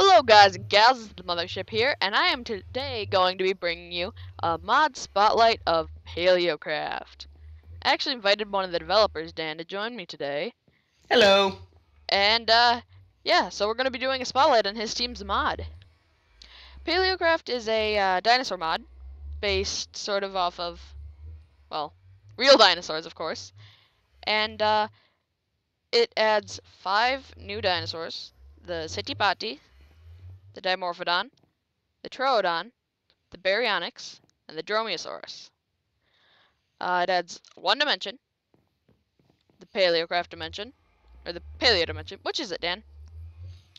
Hello guys and gals, it's the Mothership here, and I am today going to be bringing you a mod spotlight of PaleoCraft. I actually invited one of the developers, Dan, to join me today. Hello. And, yeah, so we're going to be doing a spotlight on his team's mod. PaleoCraft is a dinosaur mod, based sort of off of, well, real dinosaurs, of course. And, it adds 5 new dinosaurs: the Sittipati, the Dimorphodon, the Troodon, the Baryonyx, and the Dromaeosaurus. It adds one dimension, the PaleoCraft dimension, or the Paleo dimension. Which is it, Dan?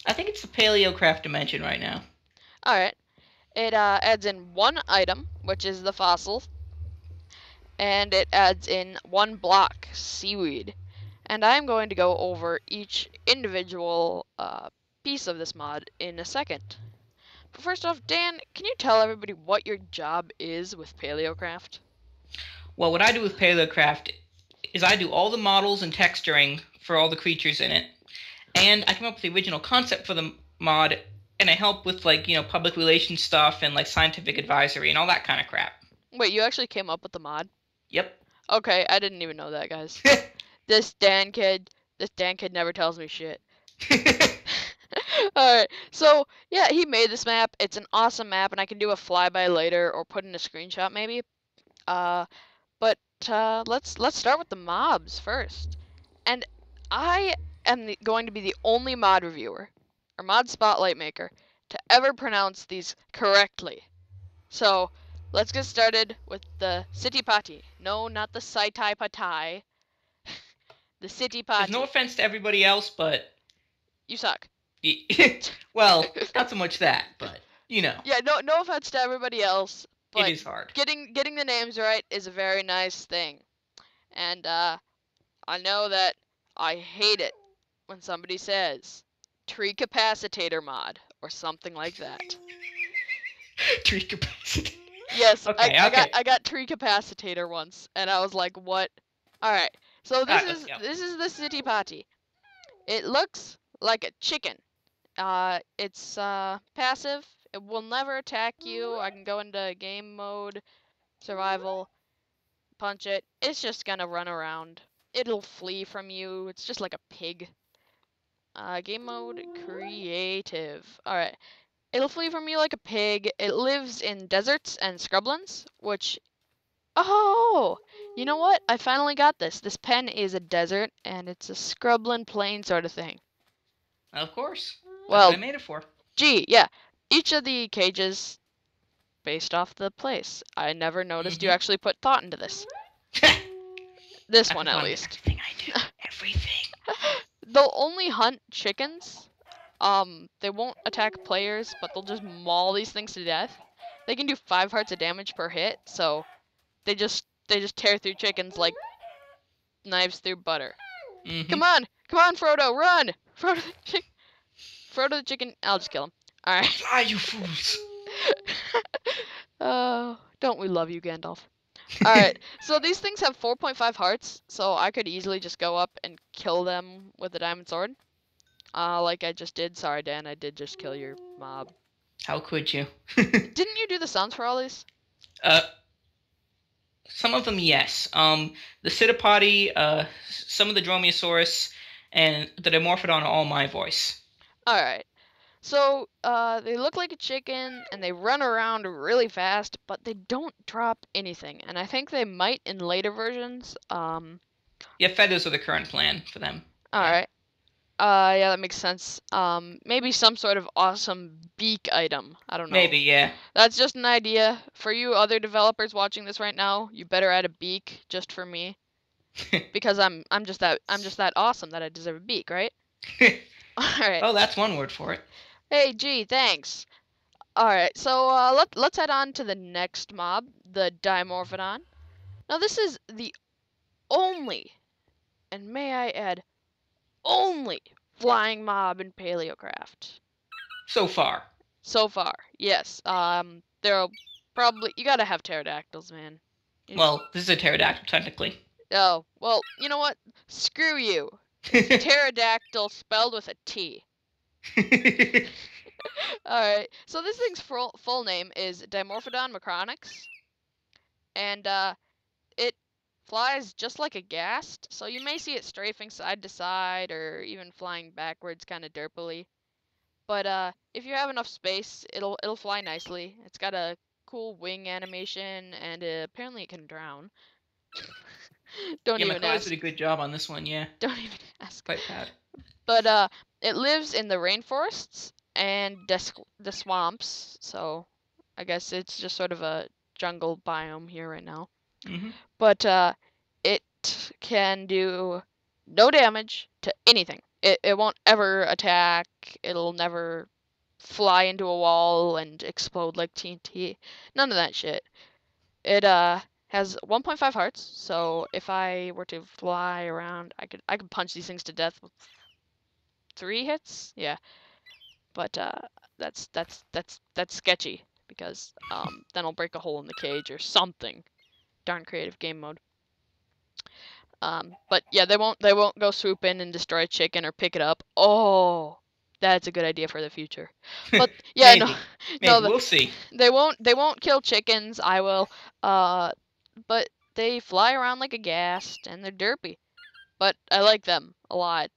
I think it's the PaleoCraft dimension right now. Alright. It adds in one item, which is the fossil, and it adds in one block, seaweed. And I'm going to go over each individual piece of this mod in a second. But first off, Dan, can you tell everybody what your job is with PaleoCraft? Well, what I do with PaleoCraft is I do all the models and texturing for all the creatures in it, and I come up with the original concept for the mod, and I help with, like, public relations stuff and, like, scientific advisory and all that kind of crap. Wait, you actually came up with the mod? Yep. Okay, I didn't even know that, guys. This Dan kid never tells me shit. Alright, so, yeah, he made this map. It's an awesome map, and I can do a flyby later or put in a screenshot, maybe. But let's start with the mobs first. And I am going to be the only mod reviewer, or mod spotlight maker, to ever pronounce these correctly. So, let's get started with the Sittipati. No, not the Saitai Patai. The Sittipati. There's no offense to everybody else, but... You suck. Well, not so much that, but, Yeah, no offense to everybody else, but it is hard. Getting the names right is a very nice thing. And I know that I hate it when somebody says tree capacitator mod or something like that. Tree capacitator. Yes, okay, I got tree capacitator once, and I was like, what? All right, so this is the Sittipati. It looks like a chicken. It's passive. It will never attack you. I can go into game mode, survival, punch it. It's just gonna run around. It'll flee from you. It's just like a pig. Game mode, creative. Alright. It'll flee from you like a pig. It lives in deserts and scrublands, which... Oh! You know what? I finally got this. This pen is a desert, and it's a scrubland plain sort of thing. Of course. Well, that's what I made it for. Gee, yeah. Each of the cages based off the place. I never noticed you actually put thought into this. This one, at least. Everything I do. Everything. They'll only hunt chickens. They won't attack players, but they'll just maul these things to death. They can do 5 hearts of damage per hit, so they just tear through chickens like knives through butter. Come on, Frodo, run! Frodo the chicken. I'll just kill him. All right. Fly, you fools! Oh, don't we love you, Gandalf? All right. So these things have 4.5 hearts, so I could easily just go up and kill them with a diamond sword. Like I just did. Sorry, Dan, I did just kill your mob. How could you? Didn't you do the sounds for all these? Some of them, yes. The Sittipati, some of the Dromaeosaurus, and the Dimorphodon are all my voice. Alright. So, they look like a chicken, and they run around really fast, but they don't drop anything. And I think they might in later versions. Yeah, feathers are the current plan for them. Alright. Yeah, that makes sense. Maybe some sort of awesome beak item. I don't know. Maybe, yeah. That's just an idea. For you other developers watching this right now, you better add a beak just for me. Because I'm just that awesome that I deserve a beak, right? Alright. Oh, that's one word for it. Hey, gee, thanks. Alright, so let's head on to the next mob, the Dimorphodon. Now this is the only, and may I add, only flying mob in PaleoCraft. So far. So far, yes. There'll probably... You gotta have pterodactyls, man. Well, this is a pterodactyl, technically. Oh, well, you know what? Screw you. Pterodactyl spelled with a T. Alright, so this thing's full name is Dimorphodon macronix, and it flies just like a ghast, so you may see it strafing side to side or even flying backwards kind of derpily. But if you have enough space, it'll fly nicely. It's got a cool wing animation, and apparently it can drown. Don't even McCoy's ask. did a good job on this one, yeah. Don't even ask. Quite proud. But it lives in the rainforests and the swamps, so I guess it's just sort of a jungle biome here right now. But it can do no damage to anything. It won't ever attack. It'll never fly into a wall and explode like TNT. None of that shit. It has 1.5 hearts, so if I were to fly around, I could punch these things to death with 3 hits. Yeah. But that's sketchy because then I'll break a hole in the cage or something. Darn creative game mode. But yeah, they won't go swoop in and destroy a chicken or pick it up. Oh, that's a good idea for the future. But yeah, Maybe we'll see. They won't kill chickens. I will. But they fly around like a ghast and they're derpy. But I like them a lot.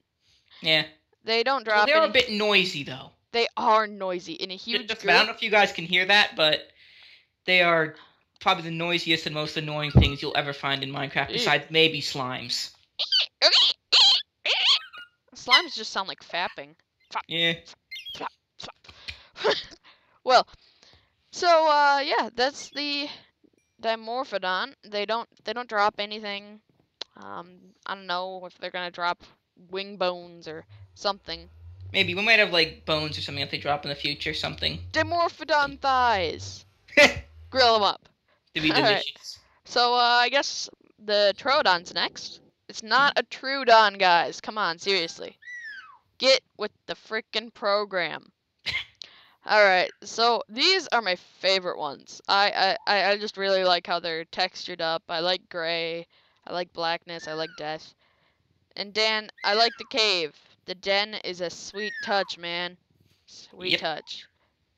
Yeah. They don't drop. Well, they're a bit noisy though. They are noisy in a huge group. I don't know if you guys can hear that, but they are probably the noisiest and most annoying things you'll ever find in Minecraft, besides maybe slimes. Slimes just sound like fapping. Yeah. Well, so yeah, that's the Dimorphodon. They don't drop anything. I don't know if they're gonna drop wing bones or something. Maybe we might have like bones or something if they drop in the future or something. Dimorphodon thighs. Grill them up. To be delicious. Right. So I guess the Troodon's next. It's not a Troodon, guys. Come on, seriously. Get with the frickin' program. Alright, so these are my favorite ones. I just really like how they're textured up. I like gray. I like blackness. I like death. And Dan, I like the cave. The den is a sweet touch, man. Sweet touch.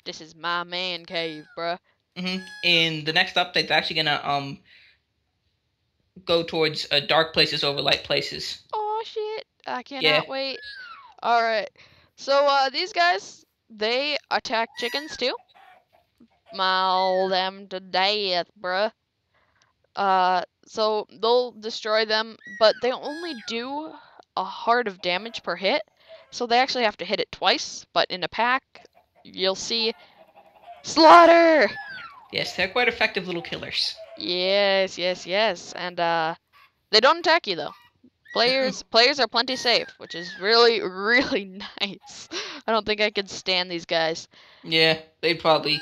This is my man cave, bruh. In the next update, they're actually gonna go towards dark places over light places. Oh shit! I cannot wait. All right, so these guys, they attack chickens too. Maul them to death, bruh. So they'll destroy them, but they only do a heart of damage per hit. So they actually have to hit it twice. But in a pack, you'll see slaughter. Yes, they're quite effective little killers. Yes, and they don't attack you though. Players are plenty safe, which is really, really nice. I don't think I could stand these guys. Yeah, they'd probably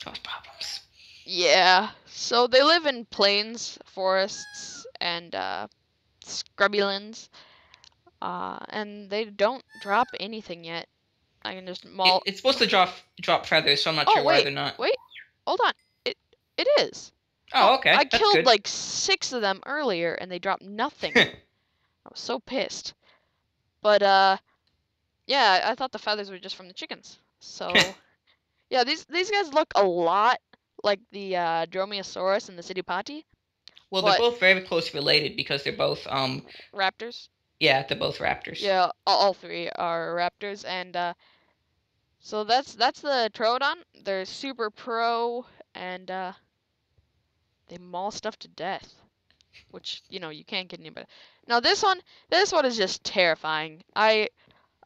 cause problems. Yeah, so they live in plains, forests, and scrubbylands, and they don't drop anything yet. I can just maul. It's supposed to drop feathers, so I'm not sure why they're not. Wait, hold on. It is. Oh, okay. I killed like 6 of them earlier, and they dropped nothing. I was so pissed. But yeah, I thought the feathers were just from the chickens. So yeah, these guys look a lot like the Dromaeosaurus and the Citipati. Well, they're both very closely related because they're both raptors. Yeah, they're both raptors. Yeah, all 3 are raptors, and so that's the Troodon. They're super pro, and they maul stuff to death, which you can't get anybody. Now this one is just terrifying. I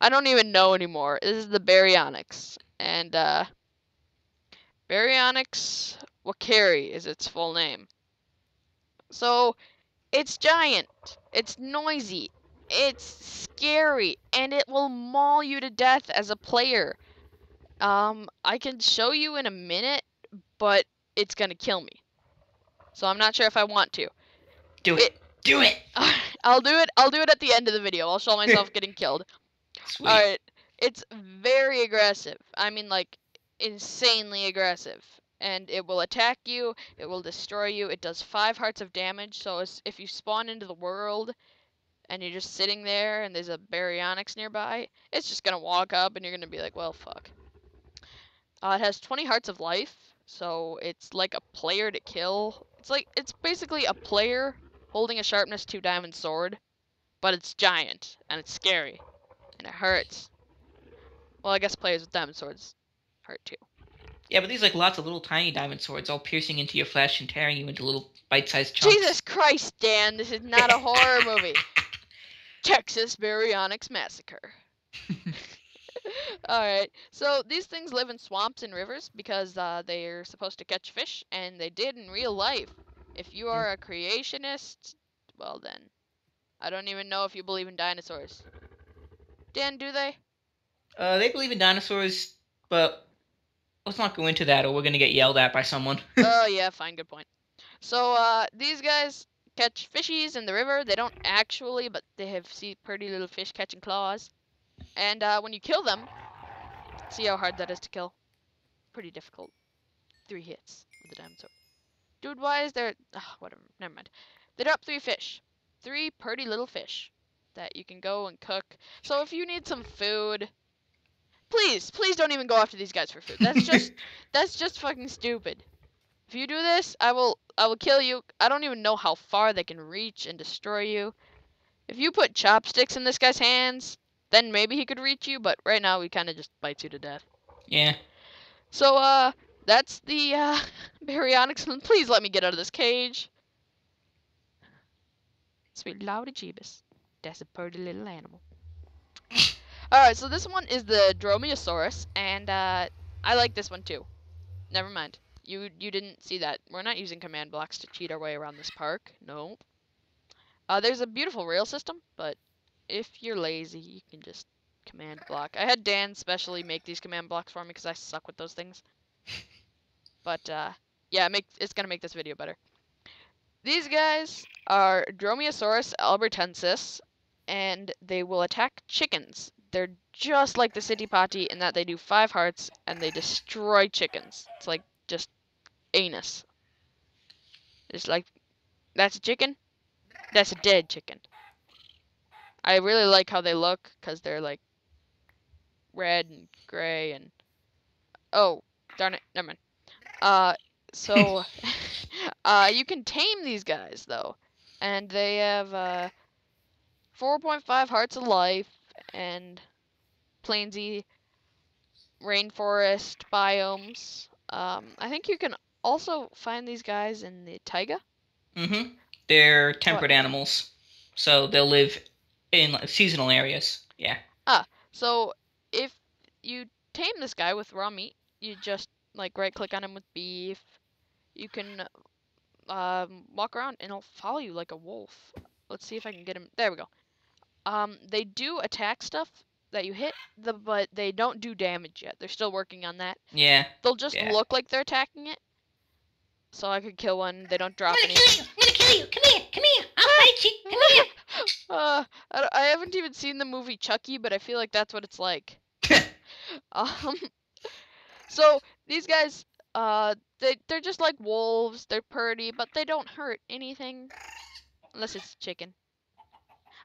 don't even know anymore. This is the Baryonyx, and Baryonyx wakari is its full name. So it's giant, it's noisy, it's scary, and it will maul you to death as a player. I can show you in a minute, but it's gonna kill me. So I'm not sure if I want to. Do it. Do it. I'll do it. I'll do it at the end of the video. I'll show myself getting killed. Sweet. All right. It's very aggressive. I mean, like, insanely aggressive. And it will attack you. It will destroy you. It does 5 hearts of damage. So if you spawn into the world and you're just sitting there and there's a Baryonyx nearby, it's just gonna walk up and you're gonna be like, well, fuck. It has 20 hearts of life, so it's like a player to kill. It's basically a player holding a sharpness 2 diamond sword, but it's giant and it's scary and it hurts. Well, I guess players with diamond swords hurt too. Yeah, but these like lots of little tiny diamond swords all piercing into your flesh and tearing you into little bite-sized chunks. Jesus Christ, Dan, this is not a horror movie. Texas Baryonyx Massacre. Alright, so these things live in swamps and rivers because they're supposed to catch fish, and they did in real life. If you are a creationist, well then, I don't even know if you believe in dinosaurs. Dan, do they? They believe in dinosaurs, but let's not go into that or we're gonna get yelled at by someone. Oh yeah, fine, good point. So, these guys catch fishies in the river. They don't actually, but they have pretty little fish catching claws. And when you kill them, see how hard that is to kill? Pretty difficult. 3 hits with the diamond sword. Dude, why is there... whatever, never mind. They drop 3 fish. 3 pretty little fish that you can go and cook. So if you need some food... Please don't even go after these guys for food. That's just fucking stupid. If you do this, I will kill you. I don't even know how far they can reach and destroy you. If you put chopsticks in this guy's hands, then maybe he could reach you, but right now he kind of just bites you to death. Yeah. So, that's the, Baryonyx. Please let me get out of this cage. Sweet Lordy Jeebus. That's a pretty little animal. Alright, so this one is the Dromaeosaurus, and, I like this one too. Never mind. You didn't see that. We're not using command blocks to cheat our way around this park. No. There's a beautiful rail system, but if you're lazy, you can just command block. I had Dan specially make these command blocks for me because I suck with those things. But, yeah, it's going to make this video better. These guys are Dromaeosaurus albertensis, and they will attack chickens. They're just like the city potty in that they do 5 hearts, and they destroy chickens. It's like just anus. It's like, that's a chicken? That's a dead chicken. I really like how they look, because they're like red and gray and... Oh, darn it, never mind. So, you can tame these guys, though. And they have, 4.5 hearts of life, and plainsy rainforest biomes. I think you can also find these guys in the taiga. Mm-hmm. They're temperate animals, so they'll live in seasonal areas. Yeah. So if you tame this guy with raw meat, you just like right-click on him with beef. You can walk around and he'll follow you like a wolf. Let's see if I can get him. There we go. They do attack stuff that you hit, but they don't do damage yet. They're still working on that. Yeah. They'll just look like they're attacking it. So I could kill one. They don't drop any. I'm gonna kill you. Come here. I'll fight you. Come here. I haven't even seen the movie Chucky, but I feel like that's what it's like. So these guys, they're just like wolves. They're pretty, but they don't hurt anything, unless it's chicken.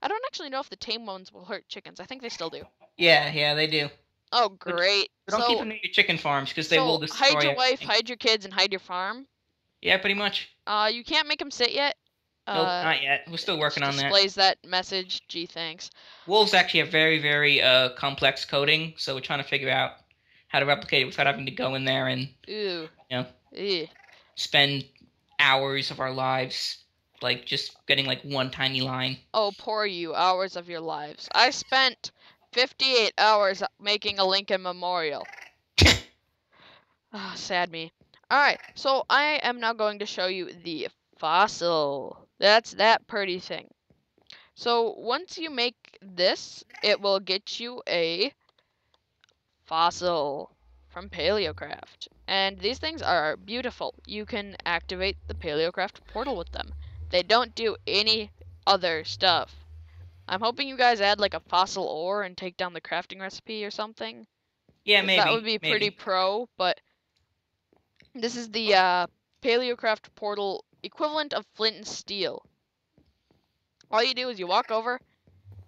I don't actually know if the tame ones will hurt chickens. I think they still do. Yeah, they do. Oh, great. But don't keep them near your chicken farms, because they will destroy hide your wife, everything. hide your kids, and hide your farm. Yeah, pretty much. You can't make them sit yet. Nope, not yet. We're still working on that. Displays that message. Gee, thanks. Wolves actually have very, very complex coding, so we're trying to figure out how to replicate it without having to go in there and spend hours of our lives like just getting like one tiny line. Oh, poor you, hours of your lives. I spent 58 hours making a Lincoln Memorial. Sad me. Alright, so I am now going to show you the fossil. That's that pretty thing. So once you make this, it will get you a fossil from PaleoCraft. And these things are beautiful. You can activate the PaleoCraft portal with them. They don't do any other stuff. I'm hoping you guys add like a fossil ore and take down the crafting recipe or something. Yeah, maybe. That would be pretty pro, but this is the PaleoCraft portal equivalent of flint and steel. All you do is you walk over,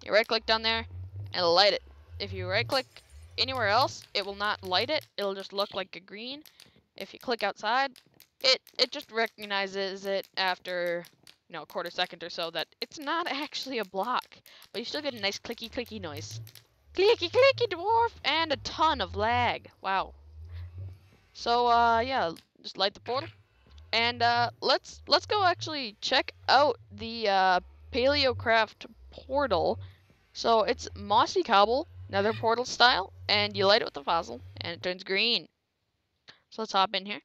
you right click down there, and light it. If you right click anywhere else, it will not light it. It'll just look like a green. If you click outside, it just recognizes it after, you know, a quarter second or so that it's not actually a block. But you still get a nice clicky clicky noise. Clicky clicky dwarf and a ton of lag. Wow. So yeah, just light the portal. And let's go actually check out the PaleoCraft portal. So it's mossy cobble, nether portal style, and you light it with a fossil, and it turns green. So let's hop in here.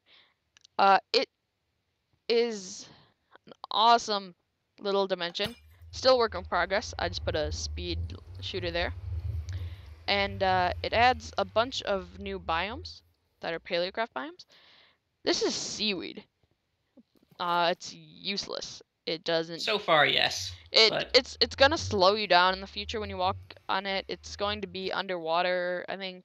It is an awesome little dimension. Still work in progress. I just put a speed shooter there. And it adds a bunch of new biomes that are PaleoCraft biomes. This is seaweed. It's useless. It doesn't. So far, yes. It's gonna slow you down in the future when you walk on it. It's going to be underwater, I think.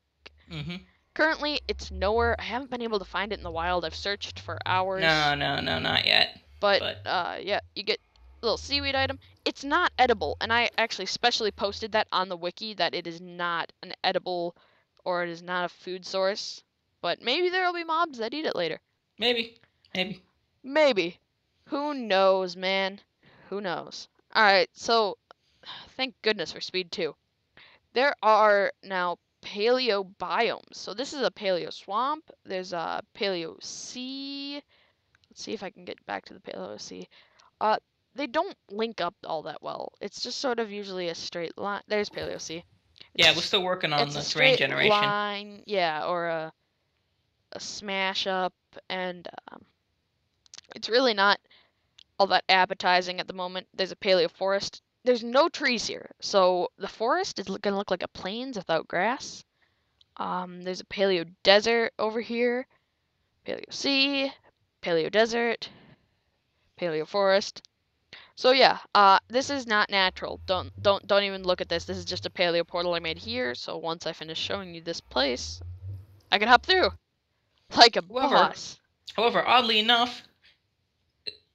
Currently, it's nowhere. I haven't been able to find it in the wild. I've searched for hours. No, not yet. But yeah, you get a little seaweed item. It's not edible, and I actually specially posted that on the wiki that it is not an edible, or it is not a food source. But maybe there will be mobs that eat it later. Maybe. Maybe. Who knows, man? Who knows? Alright, so thank goodness for speed 2. There are now paleo biomes. So this is a paleo swamp. There's a paleo sea. Let's see if I can get back to the paleo sea. They don't link up all that well. It's just sort of usually a straight line. There's paleo sea. Yeah, we're still working on the terrain generation. Line, yeah, or a smash up, and it's really not all that appetizing at the moment. There's a paleo forest. There's no trees here, so the forest is gonna look like a plains without grass. There's a paleo desert over here, paleo sea, paleo desert, paleo forest. So yeah, this is not natural. Don't even look at this. This is just a paleo portal I made here. So once I finish showing you this place, I can hop through like a boss. However, oddly enough,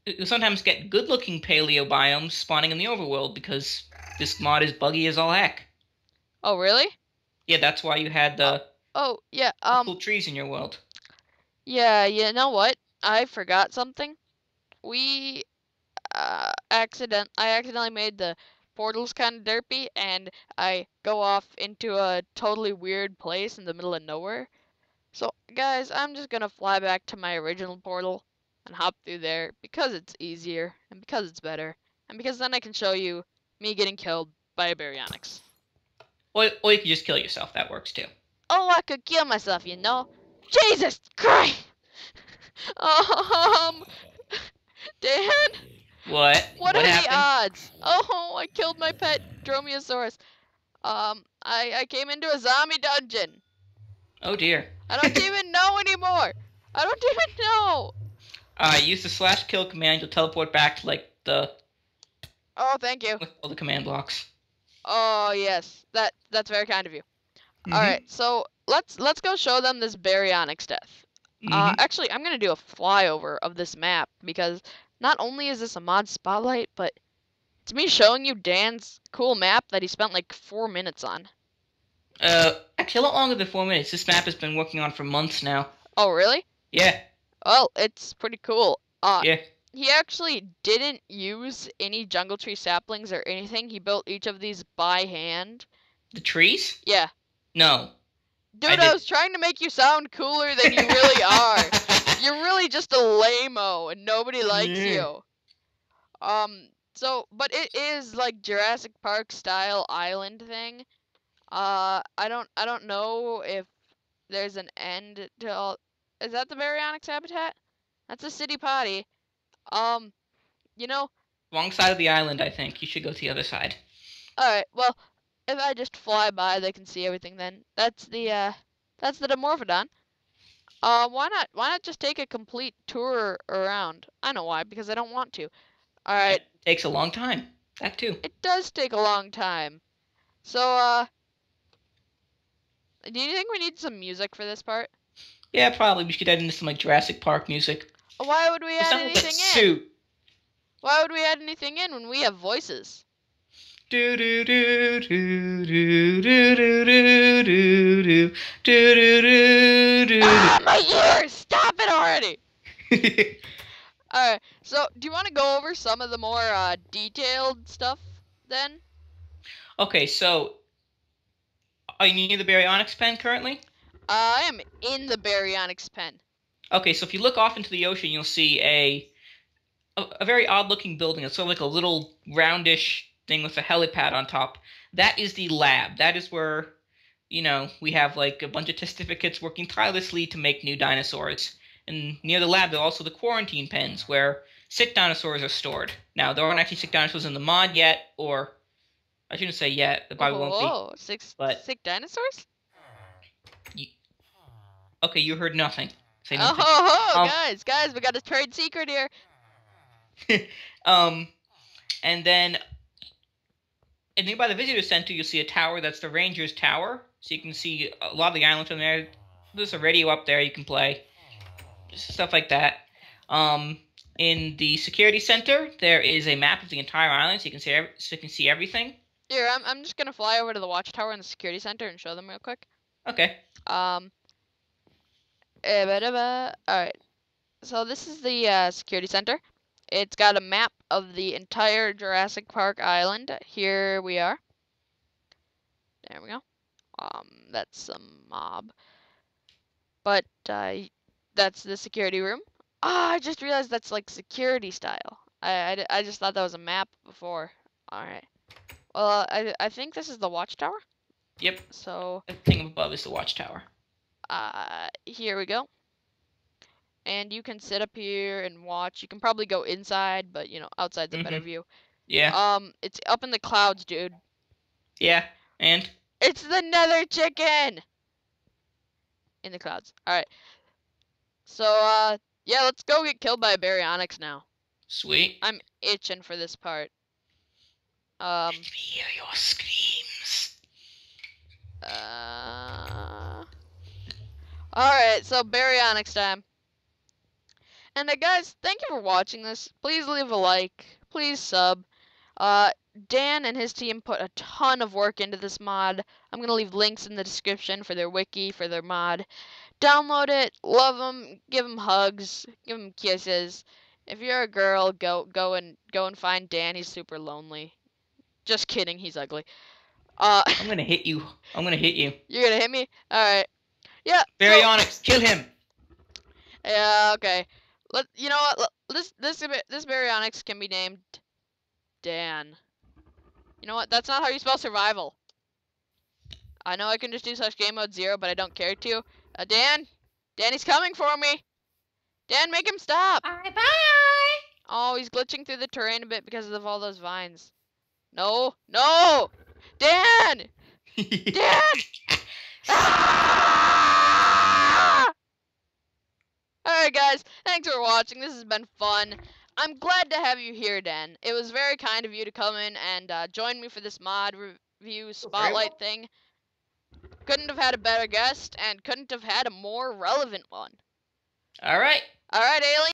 you sometimes get good-looking paleo biomes spawning in the overworld because this mod is buggy as all heck. Oh, really? Yeah, that's wwhy you had the cool trees in your world. Yeah, you know what? I forgot something. I accidentally made the portals kind of derpy, and I go off into a totally weird place in the middle of nowhere. So, guys, I'm just gonna fly back to my original portal and hop through there because it's easier and because it's better and because then I can show you me getting killed by a baryonyx. Or you can just kill yourself. That works too. Oh, I could kill myself, you know. Jesus Christ! Dan? What? What are the odds? Oh, I killed my pet Dromaeosaurus. I came into a zombie dungeon. Oh dear. I don't even know anymore. I don't even know. Use the /kill command. You'll teleport back to like the. Oh, thank you. With all the command blocks. Oh yes, that's very kind of you. All right, so let's go show them this baryonyx death. Actually, I'm gonna do a flyover of this map because not only is this a mod spotlight, but it's me showing you Dan's cool map that he spent like 4 minutes on. Actually, a lot longer than 4 minutes. This map has been working on for months now. Oh, really? Yeah. Well, it's pretty cool. Yeah. He actually didn't use any jungle tree saplings or anything. He built each of these by hand. The trees? Yeah. No. Dude, I was trying to make you sound cooler than you really are. You're really just a lame-o and nobody likes you. But it is like Jurassic Park style island thing. I don't know if there's an end to all. Is that the baryonyx habitat? That's a city potty. You know. Wrong side of the island, I think. You should go to the other side. Alright, well, if I just fly by, they can see everything then. That's the Dimorphodon. Why not just take a complete tour around? I know why, because I don't want to. Alright. It takes a long time. That too. It does take a long time. So, do you think we need some music for this part? Yeah, probably. We should add in some like Jurassic Park music. Why would we add anything in? Why would we add anything in when we have voices? Do do do do do do do do do do do do. Ah, my ears! Stop it already! Alright, so do you want to go over some of the more detailed stuff then? Okay, so are you near the baryonyx pen currently? I am in the baryonyx pen. Okay, so if you look off into the ocean, you'll see a very odd-looking building. It's sort of like a little roundish thing with a helipad on top. That is the lab. That is where, we have like a bunch of testificates working tirelessly to make new dinosaurs. And near the lab, there are also the quarantine pens where sick dinosaurs are stored. Now, there aren't actually sick dinosaurs in the mod yet, or I shouldn't say yet. There probably won't be. Oh, sick dinosaurs? Okay, you heard nothing. Say nothing. Guys, we got a trade secret here. And then nearby the visitor center, you'll see a tower. That's the Ranger's Tower. So you can see a lot of the islands from there. There's a radio up there you can play. Just stuff like that. In the security center, there is a map of the entire island, so you can see everything. Here, I'm just gonna fly over to the watchtower in the security center and show them real quick. Okay. Alright. So this is the security center. It's got a map of the entire Jurassic Park island. Here we are. There we go. That's some mob. But that's the security room. Ah, I just realized that's like security style. I just thought that was a map before. Alright. Well, I think this is the watchtower. Yep. So the thing above is the watchtower. Here we go. And you can sit up here and watch. You can probably go inside, but outside's a better view. Yeah. It's up in the clouds, dude. Yeah, and? It's the nether chicken! In the clouds. Alright. So, yeah, let's go get killed by a baryonyx now. Sweet. I'm itching for this part. Let me hear your screams. Alright, so baryonyx time. And guys, thank you for watching this. Please leave a like. Please sub. Dan and his team put a ton of work into this mod. I'm going to leave links in the description for their wiki, for their mod. Download it. Love them. Give them hugs. Give them kisses. If you're a girl, go and find Dan. He's super lonely. Just kidding. He's ugly. I'm going to hit you. I'm going to hit you. You're going to hit me? Alright. Yeah. Baryonyx, kill him. Yeah, okay. You know what? This baryonyx can be named Dan. You know what? That's not how you spell survival. I know I can just do slash game mode 0, but I don't care to. Dan, he's coming for me. Dan, make him stop. Bye. Oh, he's glitching through the terrain a bit because of all those vines. No, Dan, Dan. Ah! Alright guys, thanks for watching. This has been fun. I'm glad to have you here, Dan. It was very kind of you to come in and join me for this mod review spotlight thing. Couldn't have had a better guest, and couldn't have had a more relevant one. Alright. Alright, alien.